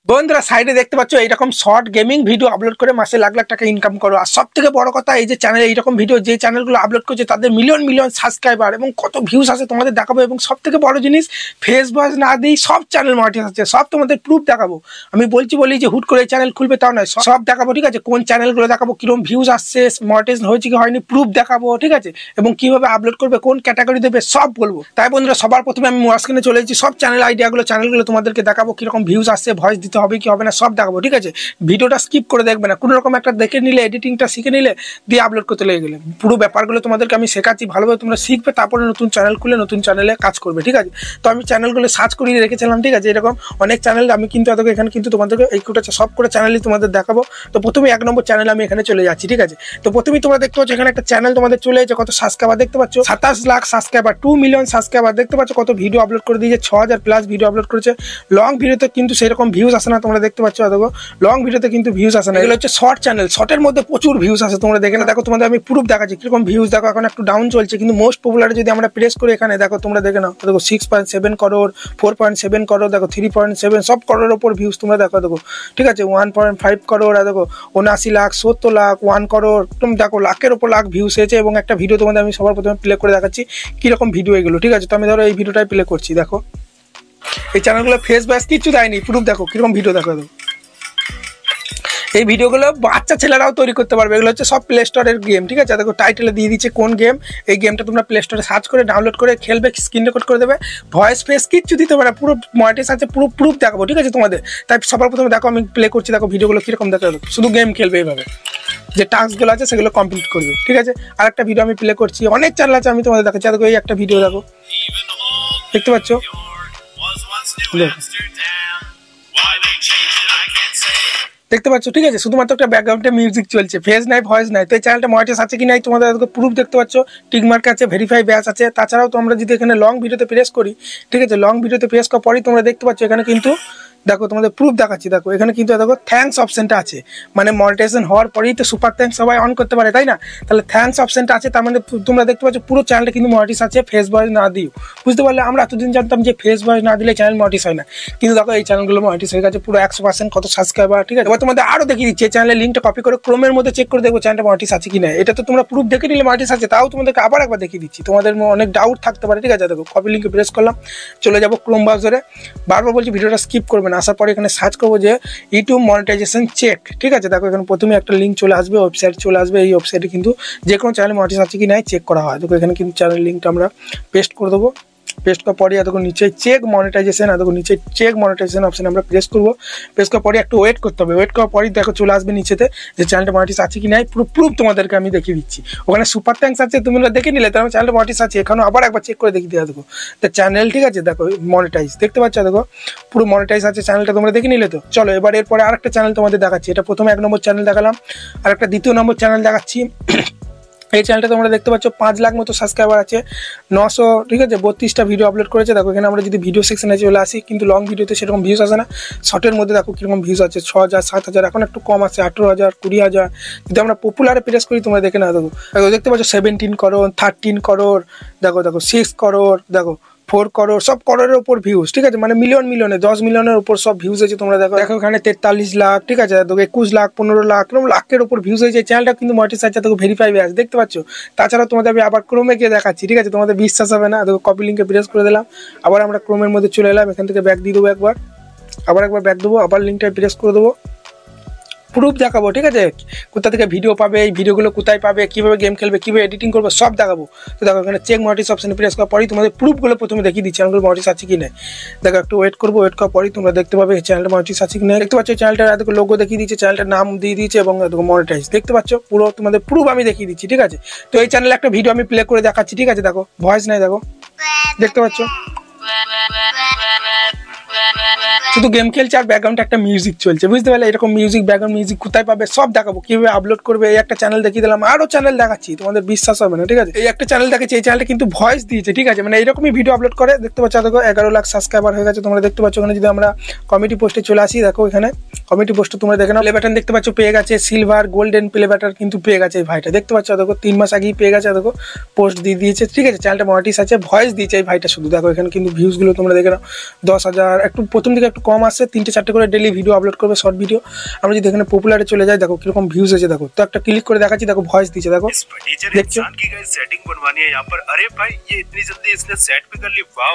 বন্ধুরা সাইডে দেখতে পাচ্ছ এইরকম শর্ট গেমিং ভিডিও আপলোড করে মাসে লাখ লাখ টাকা ইনকাম করো। আর সব থেকে বড় কথা এই যে চ্যানেলে এইরকম ভিডিও যে চ্যানেলগুলো আপলোড করছে তাদের মিলিয়ন মিলিয়ন সাবস্ক্রাইবার এবং কত ভিউজ আছে তোমাদের দেখাবো। এবং সব থেকে বড় জিনিস ফেস ভয়েস না দিই সব চ্যানেল মনিটাইজ আছে, সব তোমাদের প্রুফ দেখাবো। আমি বলি যে হুট করে চ্যানেল খুলবে তাও নয়, সব দেখাবো। ঠিক আছে, কোন চ্যানেলগুলো দেখাবো, কিরকম ভিউজ আসছে, মনিটাইজ হয়েছে কি হয়নি, প্রুফ দেখাবো। ঠিক আছে, এবং কিভাবে আপলোড করবে, কোন ক্যাটাগরি দেবে, সব বলবো। তাই বন্ধুরা সবার প্রথমে আমি স্ক্রিনে চলে এসেছি, সব চ্যানেল চ্যানেলগুলো তোমাদেরকে দেখাবো, কিরকম ভিউজ আসছে, ভয়েস দিতে হবে কি হবে না সব দেখাবো। ঠিক আছে, ভিডিওটা স্কিপ করে দেখবে না, কোনো রকম একটা দেখে নিলে, এডিটিংটা শিখে নিলে দিয়ে আপলোড করতে লেগে গেলে পুরো ব্যাপারগুলো তোমাদেরকে আমি শেখাচ্ছি, ভালোভাবে তোমরা শিখবে, তারপরে নতুন চ্যানেল খুলে নতুন চ্যানেলে কাজ করবে। ঠিক আছে, তো আমি চ্যানেলগুলো সার্চ করিয়ে রেখেছিলাম। ঠিক আছে, এরকম অনেক চ্যানেল আমি কিন্তু এখানে কিন্তু তোমাদেরকে এই সব করে চ্যানেলই তোমাদের দেখাবো। তো প্রথমে 1 নম্বর চ্যানেল আমি এখানে চলে যাচ্ছি। ঠিক আছে, তো প্রথমেই তোমরা দেখতে পাচ্ছ এখানে একটা চ্যানেল তোমাদের চলে এসেছে, কত সাবস্ক্রাইবার দেখতে পাচ্ছ, 27 লাখ সাবস্ক্রাইবার, 2 মিলিয়ন সাবস্ক্রাইবার দেখতে পাচ্ছ, কত ভিডিও আপলোড করে দিয়েছে, 6000 প্লাস ভিডিও আপলোড করেছে। লং ভিডিওতে কিন্তু সেরকম ভিউজ আসে না, তোমরা দেখতে পাচ্ছ। দেখো লং ভিডিওতে কিন্তু ভিউজ আসে না, এগুলো হচ্ছে শর্ট চ্যানেল, শর্টের মধ্যে প্রচুর ভিউজ আসে, তোমরা দেখে না। দেখো তোমাদের আমি প্রুফ দেখাচ্ছি কিরকম ভিউজ। দেখো এখন একটু ডাউন চলছে, কিন্তু মোস্ট পপুলার যদি আমরা প্রেস করি এখানে দেখো, তোমরা দেখে নাও। দেখো 6.7 করোড়, 4.7 করোড়, দেখো 3.7, সব করোড়ের ওপর ভিউজ তোমরা দেখো। দেখো ঠিক আছে, 1.5 করোড়, আর দেখো 79 লাখ, 70 লাখ, 1 করোড়, তুমি দেখো লাখের ওপর লাখ ভিউজ হয়েছে। এবং একটা ভিডিও তোমাদের আমি সবার প্রথমে প্লে করে দেখাচ্ছি কিরকম ভিডিও এগুলো। ঠিক আছে, তো আমি ধরো এই ভিডিওটাই প্লে করছি। দেখো এই চ্যানেলগুলো ফেস ব্যাস কিচ্ছু দেয়নি, প্রুফ দেখো কিরকম ভিডিও দেখো। দেখো এই ভিডিওগুলো বাচ্চা ছেলেরাও তৈরি করতে পারবে, এগুলো হচ্ছে সব প্লে স্টোরের গেম। ঠিক আছে, দেখো টাইটেলে দিয়ে দিচ্ছে কোন গেম, এই গেমটা তোমরা প্লে স্টোরে সার্চ করে ডাউনলোড করে খেলবে, স্ক্রিন রেকর্ড করে দেবে, ভয়েস ফেস কিচ্ছু দিতে পারে, পুরো মনিটাইজ আছে, পুরো প্রুফ দেখাবো। ঠিক আছে তোমাদের, তাই সবার প্রথমে দেখো আমি প্লে করছি। দেখো ভিডিওগুলো কিরকম দেখো, শুধু গেম খেলবে এইভাবে, যে টাস্কগুলো আছে সেগুলো কমপ্লিট করবে। ঠিক আছে, আর একটা ভিডিও আমি প্লে করছি, অনেক চ্যানেল আছে আমি তোমাদের দেখাচ্ছি। দেখো এই একটা ভিডিও দেখো, দেখতে পাচ্ছ, দেখতে পাচ্ছ। ঠিক আছে, শুধুমাত্র একটা ব্যাকগ্রাউন্ডে মিউজিক চলছে, ফেস নাই, ভয়েস নাই। তো এই চ্যানেলটা মনিটাইজ আছে কি নাই তোমাদের প্রুফ দেখতে পাচ্ছ, টিকমার্ক আছে, ভেরিফাই ব্যাচ আছে। তাছাড়াও তো আমরা যদি এখানে লং ভিডিওতে প্রেস করি, ঠিক আছে, লং ভিডিওতে প্রেস করার পরেই তোমরা দেখতে পাচ্ছ এখানে কিন্তু দেখো তোমাদের প্রুফ দেখাচ্ছি। দেখো এখানে কিন্তু দেখো থ্যাঙ্কস অপশনটা আছে, মানে মনিটাইজেশন হওয়ার পরেই তো সুপার থ্যাঙ্কস সবাই অন করতে পারে, তাই না? তাহলে থ্যাঙ্কস অপশনটা আছে, তার মানে তোমরা দেখতে পাচ্ছ পুরো চ্যানেলটা কিন্তু মনিটাইজ আছে, ফেস ভয়েস না দিও। বুঝতে পারলে, আমরা এতদিন জানতাম যে ফেস ভয়েস না দিলে চ্যানেল মনিটাইজ হয় না, কিন্তু দেখো এই চ্যানেলগুলো মনিটাইজ হয়ে গেছে পুরো 100%, কত সাবস্ক্রাইবার। ঠিক আছে, এবার তোমাদের আরও দেখিয়ে দিচ্ছি, চ্যানেলের লিঙ্কটা কপি করে ক্রোমের মধ্যে চেক করে দেখবো চ্যানেলটা মনিটাইজ আছে কি না। এটা তো তোমরা প্রুফ দেখে নিলে মনিটাইজ আছে, তাও তোমাদেরকে আবার একবার দেখিয়ে দিচ্ছি, তোমাদের অনেক ডাউট থাকতে পারে। ঠিক আছে, দেখো কপি লিঙ্কে প্রেস করলাম, চলে যাবো ক্রোম ব্রাউজারে। বারবার বলছি ভিডিওটা স্কিপ করবে না, আসার পরে এখানে সার্চ করবো যে ইউটিউব মনিটাইজেশন চেক। ঠিক আছে, দেখো এখানে প্রথমে একটা লিঙ্ক চলে আসবে, ওয়েবসাইট চলে আসবে। এই ওয়েবসাইটে কিন্তু যে কোনো চ্যানেল মনিটাইজ আছে কি নাই চেক করা হয়। দেখো এখানে কিন্তু চ্যানেল লিঙ্কটা আমরা পেস্ট করে দেবো। পেস্ট করার পরে দেখো নিচে চেক মনিটাইজেশন, দেখো নিচে চেক মনিটাইজেশন অপশন আমরা প্রেস করবো। প্রেস করার পরে একটু ওয়েট করতে হবে, ওয়েট করার পরে দেখো চলে আসবে নিচেতে যে চ্যানেলটা মনিটাইজ আছে কি নাই, পুরো প্রুফ তোমাদেরকে আমি দেখিয়ে দিচ্ছি। ওখানে সুপার থ্যাঙ্কস আছে, তুমি দেখে নিলে তার চ্যানেলটা মনিটাইজ আছে, এখানেও আবার একবার চেক করে দেখিয়ে দেওয়া। দেখো তো চ্যানেল, ঠিক আছে, দেখো মনিটাইজ দেখতে পাচ্ছ, দেখো পুরো মনিটাইজ আছে চ্যানেলটা, তোমরা দেখে নিলে তো। চলো এবার এরপরে আরেকটা চ্যানেল তোমাদের দেখাচ্ছি। এটা প্রথমে 1 নম্বর চ্যানেল দেখালাম, আর একটা 2 নম্বর চ্যানেল দেখাচ্ছি। এই চ্যানেলটা তোমরা দেখতে পাচ্ছ 5 লাখ মতো সাবস্ক্রাইবার আছে, 900, ঠিক আছে, 32টা ভিডিও আপলোড করেছে। দেখো এখানে আমরা যদি ভিডিও সেকশনে চলে আসি, কিন্তু লং ভিডিওতে সেরকম ভিউজ আসে না, শর্টের মধ্যে দেখো কিরকম ভিউজ আছে, 6000, 7000, এখন একটু কম আছে, 18000, 20000। যদি আমরা পপুলারে প্রেস করি তোমরা দেখে না, দেখো দেখতে পাচ্ছ 17 করোড়, 13 করোড়, দেখো 6 করোড়, দেখো 4 করোড়, সব করোড়ের উপর ভিউজ। ঠিক আছে, মানে মিলিয়নে 10 মিলিয়নের উপর সব ভিউজ হয়েছে। তোমরা দেখো এখানে 43 লাখ, ঠিক আছে, দেখো 21 লাখ, 15 লাখ, এরকম লাখের উপর ভিউজ হয়েছে। চ্যানেলটা কিন্তু মনিটাইজ আছে, দেখো ভেরিফাই আছে, দেখতে পাচ্ছ। তাছাড়া তোমাদের আমি আবার ক্রোমে গিয়ে দেখাচ্ছি। ঠিক আছে, তোমাদের বিশ্বাস হবে না, দেখো কপি লিঙ্কে প্রেস করে দিলাম, আবার আমরা ক্রোমের মধ্যে চলে এলাম, এখান থেকে ব্যাক দিয়ে দেবো একবার, আবার একবার ব্যাক দেবো, আবার লিঙ্কটা প্রেস করে দেবো, প্রুফ দেখাবো। ঠিক আছে, কোথা থেকে ভিডিও পাবে, এই ভিডিওগুলো কোথায় পাবে, কীভাবে গেম খেলবে, কীভাবে এডিটিং করবে, সব দেখাবো। তো দেখো এখানে চেক মনিটাইজ অপশনে প্রেস করার পরেই তোমাদের প্রুফগুলো প্রথমে দেখিয়ে দিচ্ছি, চ্যানেলগুলো মনিটাইজ আছে কি না। দেখো একটু ওয়েট করবো, ওয়েট করার পরেই তোমরা দেখতে পাবে চ্যানেলটা মনিটাইজ আছে কি না। দেখতে পাচ্ছ চ্যানেলটার দেখো লোগো দেখিয়ে দিচ্ছে, চ্যানেলটার নাম দিয়ে দিয়েছে, এবং দেখো মনিটাইজ দেখতে পাচ্ছ, পুরো তোমাদের প্রুফ আমি দেখিয়ে দিচ্ছি। ঠিক আছে, তো এই চ্যানেলে একটা ভিডিও আমি প্লে করে দেখাচ্ছি। ঠিক আছে, দেখো ভয়েস নাই, দেখো দেখতে পাচ্ছ, শুধু গেম খেলছে আর ব্যাকগ্রাউন্ডে একটা মিউজিক চলছে। বুঝতে পারলে, এরকম মিউজিক, ব্যাকগ্রাউন্ড মিউজিক কোথায় পাবে সব দেখাবো, কিভাবে আপলোড করবে। এই একটা চ্যানেল দেখিয়ে দিলাম, আরও চ্যানেল দেখাচ্ছি, তোমাদের বিশ্বাস হবে না। ঠিক আছে, এই একটা চ্যানেল দেখাচ্ছি, এই চ্যানেলটা কিন্তু ভয়েস দিয়েছে। ঠিক আছে, মানে এরকমই ভিডিও আপলোড করে, দেখতে পাচ্ছ। দেখো 11 লাখ সাবস্ক্রাইবার হয়ে গেছে, তোমরা দেখতে পাচ্ছ। ওখানে যদি আমরা কমিটি পোস্টে চলে আসি, দেখো এখানে কমিটি পোস্ট তোমরা দেখে নাও। প্লে বাটন দেখতে পাচ্ছ পেয়ে গেছে, সিলভার গোল্ডেন প্লে বাটন কিন্তু পেয়ে গেছে এই ভাইটা, দেখতে পাচ্ছ দেখো 3 মাস আগেই পেয়ে গেছে, দেখো পোস্ট দিয়ে দিয়েছে, ঠিক আছে। চ্যানেলটা মনিটাইজ আছে, ভয়েস দিয়েছে এই ভাইটা শুধু, দেখো এখানে কিন্তু ভিউজগুলো তোমরা দেখে নাও 10,000, একটু প্রথম দিকে একটু কম আসছে, 3-4টে করে ডেলি ভিডিও আপলোড করবে, শর্ট ভিডিও। আমরা যদি এখানে পপুলারে চলে যাই, দেখো কিরকম ভিউজ আছে, দেখো তো একটা ক্লিক করে দেখাচ্ছি, দেখো ভয়েস দিয়েছে, দেখো দেখছো सेटिंग बनवानी है यहाँ पर। अरे भाई ये इतनी जल्दी इसने सेट भी कर ली, वाओ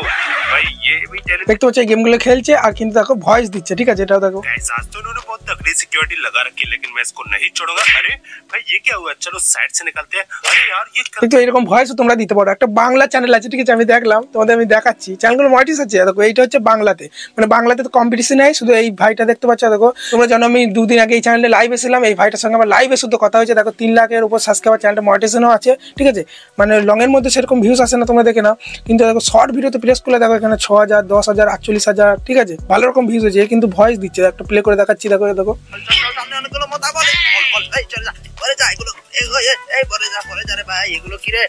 भाई ये भी टैलेंट। দেখতে পাচ্ছ এই গেমগুলো খেলছে আর কিন্তু দেখো ভয়েস দিচ্ছে, ঠিক আছে। এটাও দেখো आज तो उन्होंने बहुत तगड़ी सिक्योरिटी लगा रखी है, लेकिन मैं इसको नहीं छोड़ूंगा। अरे भाई ये क्या हुआ, चलो साइड से निकलते हैं। अरे यार ये কিন্তু এরকম ভয়েসও তোমরা দিতে পারো। একটা বাংলা চ্যানেল আছে, ঠিক আছে, আমি দেখলাম তোমাদের, আমি দেখাচ্ছি চ্যানেলগুলো মনিটাইজ আছে, দেখো এইটা হচ্ছে বাংলাতে, মানে বাংলাতে তো কম্পিটিশন নাই, শুধু এই ভাইটা দেখতে পাচ্ছ, দেখো তোমরা জানো আমি 2 দিন আগে এই চ্যানেলে লাইভ এসেছিলাম, এই ভাইটার সঙ্গে আমার লাইভে শুধু কথা হয়েছে, দেখো 3 লাখের উপর সাবস্ক্রাইবার, চ্যানেলটা মনিটাইজেশনও আছে, ঠিক আছে। মানে লং এর মধ্যে সেরকম ভিউজ আসে না, তোমরা দেখে নাও, কিন্তু দেখো শর্ট ভিডিওতে প্রেস করলে দেখো এখানে 6,000, 10,000, 48,000, ঠিক আছে, ভালো রকম ভিউজ হয়েছে, কিন্তু ভয়েস দিচ্ছে, একটা প্লে করে দেখাচ্ছি, দেখো দেখো সামনে অনেকগুলো মতা বলে বল এই চল যা পরে যা, এগুলো এই পরে যা রে ভাই, এগুলো কি রে।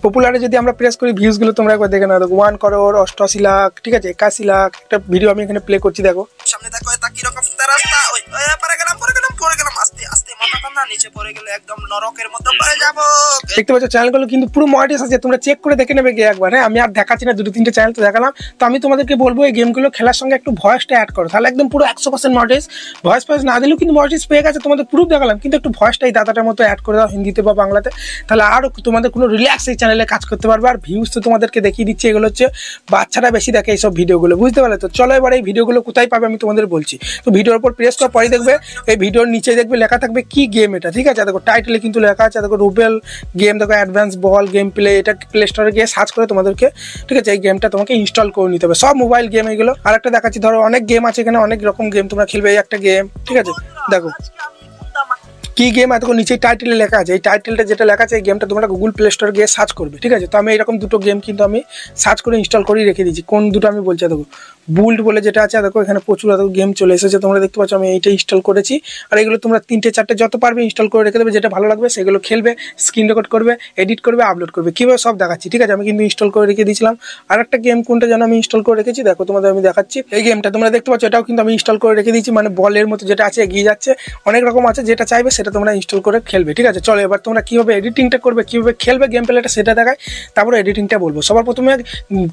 পপুলারে যদি আমরা প্রেস করি ভিউজগুলো তোমরা একবার দেখে নাও, দেখো 1 করোড় 88 লাখ, ঠিক আছে, 81 লাখ। একটা ভিডিও আমি এখানে প্লে করছি, দেখো সামনে দেখো এটা কি রকম রাস্তা, ওই পরে গেলাম আস্তে আস্তে, মাথা টানা নিচে পড়ে গেলে একদম নরকের মতো পড়ে যাব। দেখতে পাচ্ছ চ্যানেলগুলো কিন্তু পুরো মনিটাইজ আছে, তোমরা চেক করে দেখে নেবে গিয়ে একবার। হ্যাঁ, আমি আর দেখাচ্ছি না, 2-3টে চ্যানেল তো দেখালাম। তো আমি তোমাদেরকে বলবো এই গেমগুলো খেলার সঙ্গে একটু ভয়েসটা অ্যাড করো, তাহলে একদম পুরো 100% মনিটাইজ। ভয়েস না দিলেও কিন্তু মনিটাইজ পেয়ে গেছে, তোমাদের প্রুফ দেখালাম, কিন্তু একটু ভয়েসটাই দাদাটার মতো অ্যাড করে দাও হিন্দিতে বা বাংলাতে, তাহলে আরও তোমাদের কোনো রিল্যাক্স এই চ্যানেলে কাজ করতে পারবে। আর ভিউজ তো তোমাদেরকে দেখিয়ে দিচ্ছে, এগুলো হচ্ছে বাচ্চারা বেশি দেখে এইসব ভিডিওগুলো, বুঝতে পারলে তো। চলো এবার এই ভিডিওগুলো কোথায় পাবে আমি তোমাদের বলছি। তো ভিডিওর উপর প্রেস করার পরে দেখবে এই ভিডিওর নিচে দেখবে লেখা থাকবে কি গেম এটা, ঠিক আছে। দেখো টাইটেলে কিন্তু লেখা আছে, দেখো রুবেল গেম, দেখো অ্যাডভান্স বল গেম প্লে, এটা প্লে স্টোরে গিয়ে সার্চ করে তোমাদেরকে, ঠিক আছে, এই গেমটা তোমাকে ইনস্টল করে নিতে হবে, সব মোবাইল গেম এগুলো। আর একটা দেখাচ্ছি, ধরো অনেক গেম আছে এখানে, অনেক রকম গেম তোমরা খেলবে, এই একটা গেম, ঠিক আছে, দেখো কি গেম, এতক্ষণ নিচে টাইটেলে লেখা আছে, এই টাইটেলটা যেটা লেখা আছে এই গেমটা তোমরা গুগল প্লে স্টোরে গিয়ে সার্চ করবে, ঠিক আছে। তো আমি এরকম 2টো গেম কিন্তু আমি সার্চ করে ইনস্টল করেই রেখে দিয়েছি। কোন দুটো আমি বলছি, দেখো বুল্ড বলে যেটা আছে, দেখো এখানে প্রচুর দেখো গেম চলে এসেছে, তোমরা দেখতে পাচ্ছ আমি এইটা ইনস্টল করেছি। আর এগুলো তোমরা 3-4টে যত পারবে ইনস্টল করে রেখে দেবে, যেটা ভালো লাগবে সেগুলো খেলবে, স্ক্রিন রেকর্ড করবে, এডিট করবে, আপলোড করবে, কীভাবে সব দেখাচ্ছি, ঠিক আছে। আমি কিন্তু ইনস্টল করে রেখে দিয়েছিলাম। আর একটা গেম কোনটা যেন আমি ইনস্টল করে রেখেছি, দেখো তোমাদের আমি দেখাচ্ছি, এই গেমটা তোমরা দেখতে পাচ্ছ, এটাও কিন্তু আমি ইনস্টল করে রেখে দিয়েছি, মানে বলের মতো যেটা আছে এগিয়ে যাচ্ছে, অনেক রকম আছে, যেটা চাইবে সেটা তোমরা ইনস্টল করে খেলবে, ঠিক আছে। চলো এবার তোমরা কীভাবে এডিটিংটা করবে, কীভাবে খেলবে গেম প্লেটা সেটা দেখায়, তারপরে এডিটিংটা বলবো। সবার প্রথমে,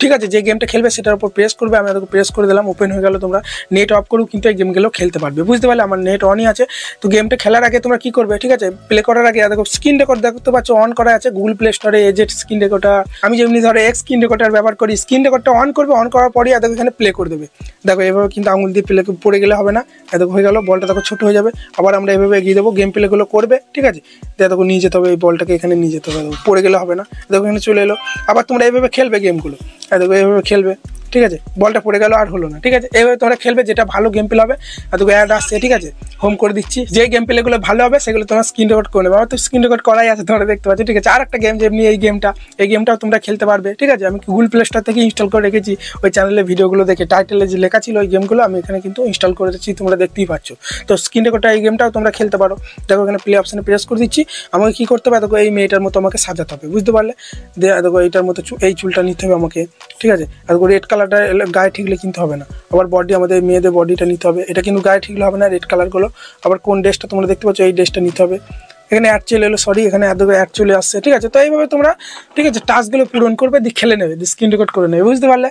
ঠিক আছে, যে গেমটা খেলবে সেটার উপর প্রেস করবে, আমি দেখো প্রেস করে দিলাম, ওপেন হয়ে গেল। তোমরা নেট অফ করেও কিন্তু এই গেমগুলো খেলতে পারবে, বুঝতে পারলে। আমার নেট অনই আছে। তো গেমটা খেলার আগে তোমরা কি করবে, ঠিক আছে, প্লে করার আগে দেখো স্ক্রিন রেকর্ড দেখতে পাচ্ছ অন করা আছে গুগল প্লে স্টোরে, এজেট স্ক্রিন রেকর্ডার। আমি যেমনি ধরো এক্স স্ক্রিন রেকর্ডার ব্যবহার করি, স্ক্রিন রেকর্ডটা অন করবে, অন করার পরেই দেখো এখানে প্লে করে দেবে, দেখো এভাবে কিন্তু আঙুল দিয়ে প্লে পড়ে গেলে হবে না, দেখো হয়ে গেল, বলটা দেখো ছোট হয়ে যাবে। আবার আমরা এভাবে এগিয়ে দেবো, গেম প্লেগুলো করবে, ঠিক আছে। দেখো নিয়ে যেতে হবে, এই বলটাকে এখানে নিয়ে যেতে হবে, পড়ে গেলে হবে না, দেখো এখানে চলে এলো। আবার তোমরা এইভাবে খেলবে গেমগুলো, দেখো এইভাবে খেলবে, ঠিক আছে, বলটা পড়ে গেল আর হলো না, ঠিক আছে। এইভাবে তোমরা খেলবে, যেটা ভালো গেম প্লে হবে। আর তোকে অ্যাড আসছে, ঠিক আছে, হোম করে দিচ্ছি, যে গেম প্লেগুলো ভালো হবে সেগুলো তোমার স্ক্রিন রেকর্ড করে নেবে। আমার তো স্ক্রিন রেকর্ড করাই আছে, তোমরা দেখতে পাচ্ছ, ঠিক আছে। আর একটা গেম যেমনি এই গেমটাও তোমরা খেলতে পারবে, ঠিক আছে। আমি গুগল প্লে স্টোর থেকে ইনস্টল করে রেখেছি, ওই চ্যানেলে ভিডিওগুলো দেখে টাইটেলে যে লেখা ছিল ওই গেমগুলো আমি এখানে কিন্তু ইনস্টল করে রেখেছি, তোমরা দেখতেই পাচ্ছ। তো স্ক্রিন রেকর্ডটা এই গেমটাও তোমরা খেলতে পারো, দেখো এখানে প্লে অপশানে প্রেস করে দিচ্ছি। আমাকে কী করতে হবে, দেখো এই মেয়েটার মতো আমাকে সাজাতে হবে, বুঝতে পারলে। দেখো এইটার মতো এই চুলটা নিতে হবে আমাকে, ঠিক আছে। আর রেড কালারটা গায়ে ঠিকলে কিন্তু হবে না। আবার বডি, আমাদের মেয়েদের বডিটা নিতে হবে, এটা কিন্তু গায়ে ঠিকলে হবে না, রেড কালারগুলো। আবার কোন ড্রেসটা তোমরা দেখতে পাচ্ছ, এই ড্রেসটা নিতে হবে। এখানে অ্যাড চলে এলো, সরি, এখানে অ্যাড চলে আসছে, ঠিক আছে। তো এইভাবে তোমরা, ঠিক আছে, টাস্কগুলো পূরণ করবে, দিয়ে খেলে নেবে, দিয়ে স্ক্রিন রেকর্ড করে নেবে, বুঝতে পারলে।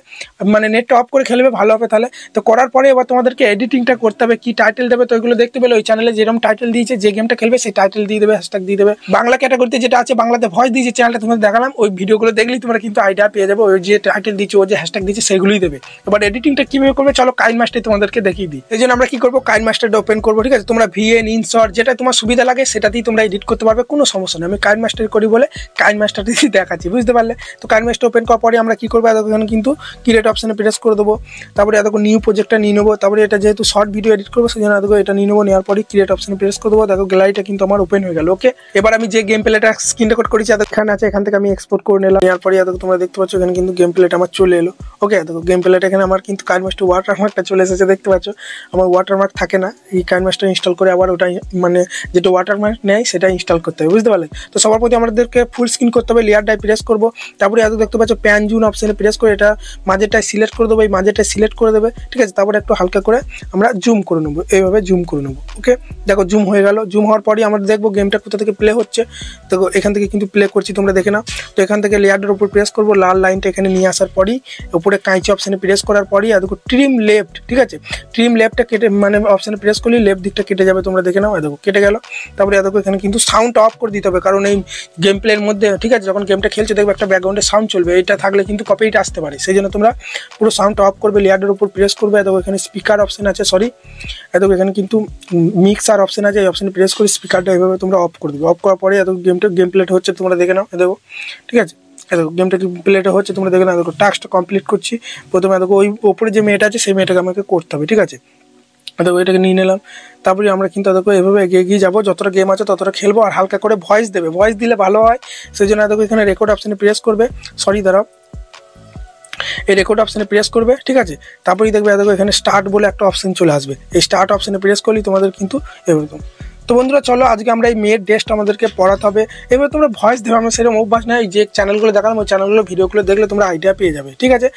মানে নেটটা অফ করে খেলবে, ভালো হবে তাহলে। তো করার পরে এবার তোমাদেরকে এডিটিংটা করতে হবে, কি টাইটেল দেবে, তো ওইগুলো দেখতে পেলে ওই চ্যানেলে যেরকম টাইটেল দিয়েছে, যে গেমটা খেলবে সেই টাইটেল দিয়ে দেবে, হ্যাশট্যাগ দিয়ে দেবে। বাংলা ক্যাটাগরিতে যেটা আছে, বাংলাতে ভয়েস দিয়েছে চ্যানেলটা তোমাদের দেখালাম, ওই ভিডিওগুলো দেখলেই তোমরা কিন্তু আইডিয়া পেয়ে যাবে, ওই যে টাইটেল দিচ্ছে, ওই যে হ্যাশট্যাগ দিচ্ছে সেগুলোই দেবে। এবার এডিটিংটা কীভাবে করবে, চলো কাইনমাস্টার তোমাদেরকে দেখিয়ে দিই। এই জন্য আমরা কি করবো, কাইনমাস্টারটা ওপেন করবো, ঠিক আছে। তোমরা ভিএন, ইনশর্ট, যেটা তোমার সুবিধা লাগে সেটাতেই তোমরা এডিট করতে পারবে, কোনো সমস্যা নেই। আমি কাইনমাস্টার করি বলে কাইনমাস্টারটি দেখাচ্ছি, বুঝতে পারলে। তো কাইনমাস্টার ওপেন করার পরে আমরা কি করবো, এখানে কিন্তু ক্রিয়েট অপশানে প্রেস করে দেবো। তারপরে দেখো নিউ প্রজেক্টটা নিয়ে নেবো। তারপরে এটা যেহেতু শর্ট ভিডিও এডিট করবো সেই জন্য দেখো এটা নিয়ে নেবো। নেওয়ার পরে ক্রিয়েট অপশানে প্রেস করে দেবো, দেখো গ্যালারিটা কিন্তু আমার ওপেন হয়ে গেল। ওকে, এবার আমি যে গেম প্লেটা স্ক্রিন রেকর্ড করেছি এখানে আছে, এখান থেকে আমি এক্সপোর্ট করে নিলাম। নেওয়ার পরে দেখো তোমরা দেখতে পাচ্ছ এখানে কিন্তু গেম প্লেটা আমার চলে এলো। ওকে, দেখো গেম প্লেটা এখানে আমার কিন্তু কাইনমাস্টার ওয়াটারমার্কটা চলে এসেছে, দেখতে পাচ্ছ। আমার ওয়াটারমার্ক থাকে না, এই কাইনমাস্টার ইনস্টল করে আবার ওটা মানে যেটা ওয়াটারমার্ক নেয় সেটা ইনস্টল করতে হবে, বুঝতে পারলেন? তো সবার প্রতি আমাদেরকে ফুল স্ক্রিন করতে হবে, লেয়ারটাই প্রেস করবো, তারপরে এত দেখতে পাচ্ছ প্যান জুন অপশানে প্রেস করে এটা মাঝেরটায় সিলেক্ট করে দেবো, এই মাঝেরটায় সিলেক্ট করে দেবে, ঠিক আছে? তারপরে একটু হালকা করে আমরা জুম করে নেবো, এইভাবে জুম করে নেবো। ওকে, দেখো জুম হয়ে গেল। জুম হওয়ার পরই আমরা দেখবো গেমটা কোথা থেকে প্লে হচ্ছে। দেখো এখান থেকে কিন্তু প্লে করছি, তোমরা দেখে নাও। তো এখান থেকে লেয়ারটার উপর প্রেস করবো, লাল লাইনটা এখানে নিয়ে আসার পরই উপরে কাঁচি অপশানে প্রেস করার পরই দেখো ট্রিম লেফট, ঠিক আছে? ট্রিম লেফটটা কেটে মানে অপশানে প্রেস করলেই লেফট দিকটা কেটে যাবে, তোমরা দেখে নাও। দেখো কেটে গেল। তারপরে দেখো এখানে কিন্তু সাউন্ডটা অফ করে দিতে হবে, কারণ এই গেম প্লের মধ্যে, ঠিক আছে, যখন গেমটা খেলছে দেখবে একটা ব্যাকগ্রাউন্ডে সাউন্ড চলবে, এটা থাকলে কিন্তু কপিরাইট আসতে পারে, সেই জন্য তোমরা পুরো সাউন্ডটা অফ করবে, লেয়ারের উপর প্রেস করবে। দেখো এখানে স্পিকার অপশন আছে, সরি দেখো এখানে কিন্তু মিক্সার অপশন আছে, এই অপশানে প্রেস করে স্পিকারটা এইভাবে তোমরা অফ করে দেবে। অফ করার পরে দেখো গেম প্লেট হচ্ছে, তোমরা দেখে নাও। দেখো ঠিক আছে, দেখো গেমটা কি প্লেটে হচ্ছে, তোমরা দেখে নাও। দেখো টাস্কটা কমপ্লিট করছি। প্রথমে দেখো ওই ওপরে যে মেয়েটা আছে সেই মেয়েটাকে আমাকে করতে হবে, ঠিক আছে? দেখো এটাকে নিয়ে নিলাম। তারপরে আমরা কিন্তু দেখো এভাবে এগিয়ে যাবো, যতটা গেম আছে ততটা খেলবো, আর হালকা করে ভয়েস দেবে, ভয়েস দিলে ভালো হয়। সেই জন্য দেখো এখানে রেকর্ড অপশানে প্রেস করবে, সরি দাঁড়াও, এই রেকর্ড অপশানে প্রেস করবে, ঠিক আছে? তারপরেই দেখবে দেখো এখানে স্টার্ট বলে একটা অপশান চলে আসবে, এই স্টার্ট অপশানে প্রেস করলেই তোমাদের কিন্তু এরকম। তো বন্ধুরা চলো আজকে আমরা এই মেয়ের ড্রেসটা আমাদেরকে পড়াতে হবে। এবার তোমরা ভয়েস দেবে, আমরা সেরকম অভ্যাস নাই, যে চ্যানেলগুলো দেখালাম ওই চ্যানেলগুলো ভিডিওগুলো দেখলে তোমরা আইডিয়া পেয়ে যাবে, ঠিক আছে?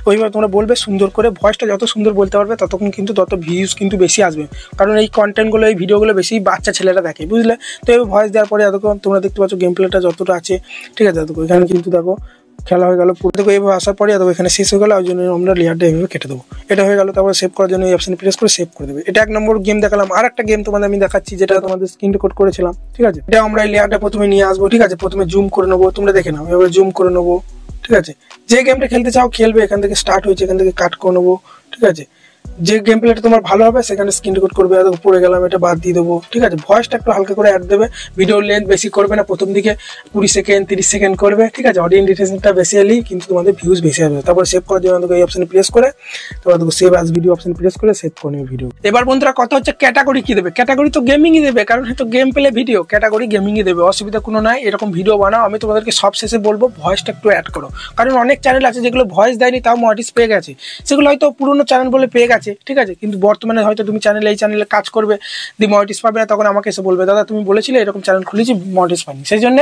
ওইভাবে তোমরা বলবে সুন্দর করে, ভয়েসটা যত সুন্দর বলতে পারবে ততক্ষণ কিন্তু তত ভিউজ কিন্তু বেশি আসবে, কারণ এই কন্টেন্টগুলো এই ভিডিওগুলো বেশি বাচ্চা ছেলেরা দেখে, বুঝলে? তো এবার ভয়েস দেওয়ার পরে এতক্ষণ তোমরা দেখতে পাচ্ছ গেম প্লেটা যতটা আছে, ঠিক আছে? দেখো এখানে কিন্তু দেখো খেলা হয়ে গেল পুরো। দেখো এইভাবে আসার পরে দেখো এখানে শেষ হয়ে গেল, ওই জন্য আমরা লেয়ারটা এইভাবে কেটে দেবো। এটা হয়ে গেল। তারপরে সেভ করার জন্য এই অপশানে প্রেস করে সেভ করে দেবে। এটা 1 নম্বর গেম দেখালাম। আর একটা গেম তোমাদের আমি দেখাচ্ছি, যেটা তোমাদের স্ক্রিন রেকর্ড করেছিলাম, ঠিক আছে? এটা আমরা এই লেয়ারটা প্রথমে নিয়ে আসবো, ঠিক আছে? প্রথমে জুম করে নেবো, তোমরা দেখে নাও, এভাবে জুম করে নেবো, ঠিক আছে? যে গেমটা খেলতে চাও খেলবে, এখান থেকে স্টার্ট হয়েছে, এখান থেকে কাট করে নেবো, ঠিক আছে? যে গেম প্লেটা তোমার ভালো হবে সেখানে স্ক্রিন রেকর্ড করবে, আর উপরে গেলাম, এটা বাদ দিয়ে দেবো, ঠিক আছে? ভয়েসটা একটু হালকা করে অ্যাড দেবে, ভিডিও লেন্থ বেশি করবে না, প্রথম দিকে 20 সেকেন্ড 30 সেকেন্ড করবে, ঠিক আছে? অডিয়েন্স ডিটেশনটা বেশি এলেই কিন্তু তোমাদের ভিউজ বেশি আসবে। তারপর সেভ করার জন্য এই অপশানে প্রেস করে, তারপর দেখো সেভ অ্যাজ ভিডিও অপশানে প্রেস করে সেভ করে নেবে ভিডিও। এবার বন্ধুরা কথা হচ্ছে ক্যাটাগরি কি দেবে। ক্যাটাগরি তো গেমিংই দেবে, কারণ হয়তো গেম প্লে ভিডিও, ক্যাটাগরি গেমিংই দেবে, অসুবিধা কোনো নাই। এরকম ভিডিও বানাও, আমি তোমাদেরকে সব শেষে বলবো ভয়েসটা একটু অ্যাড করো, কারণ অনেক চ্যানেল আছে যেগুলো ভয়েস দেয়নি তাও মনিটাইজ পেয়ে গেছে, সেগুলো হয়তো পুরোনো চ্যানেল বলে পেয়ে গেছে, ঠিক আছে? কিন্তু বর্তমানে হয়তো তুমি এই চ্যানেলে কাজ করবে, দিয়ে মনিটাইজ পাবে না, তখন আমাকে এসে বলবে দাদা তুমি বলেছিলে এরকম চ্যানেল খুলেছি মনিটাইজ পাইনি। সেই জন্য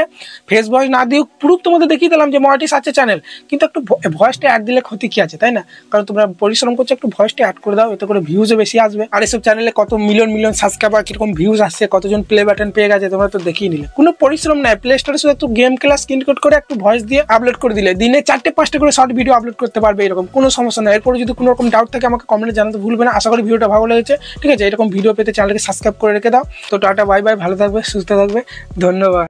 ফেস ভয়েস না দিয়ে প্রুফ তোমাদের দেখিয়ে দিলাম যে মনিটাইজ আছে চ্যানেল, কিন্তু একটু ভয়েসটা অ্যাড দিলে ক্ষতি কি আছে, তাই না? কারণ তোমরা পরিশ্রম করছো, একটু ভয়েসটা অ্যাড করে দাও, এতে করে ভিউজও বেশি আসবে। আর এসব চ্যানেলে কত মিলিয়ন মিলিয়ন সাবস্ক্রাইবার, কিরকম ভিউজ আসছে, কতজন প্লে বাটন পেয়ে গেছে, তোমরা তো দেখিয়ে নিলে। কোনো পরিশ্রম নাই, প্লে স্টোরে শুধু একটু গেম ক্লাস স্ক্রিন রেকর্ড করে একটু ভয়েস দিয়ে আপলোড করে দিলে দিনে 4-5টা করে শর্ট ভিডিও আপলোড করতে পারবে, এরকম কোনো সমস্যা নেই। এরপরে যদি কোনো রকম ডাউট থাকে আমাকে কমেন্টে জানাতে ভুলবে না। আশা করি ভিডিওটা ভালো লেগেছে, ঠিক আছে? এরকম ভিডিও পেতে চ্যানেলকে সাবস্ক্রাইব করে রেখে দাও। তো টাটা বাই বাই, ভালো থাকবে, সুস্থ থাকবে, ধন্যবাদ।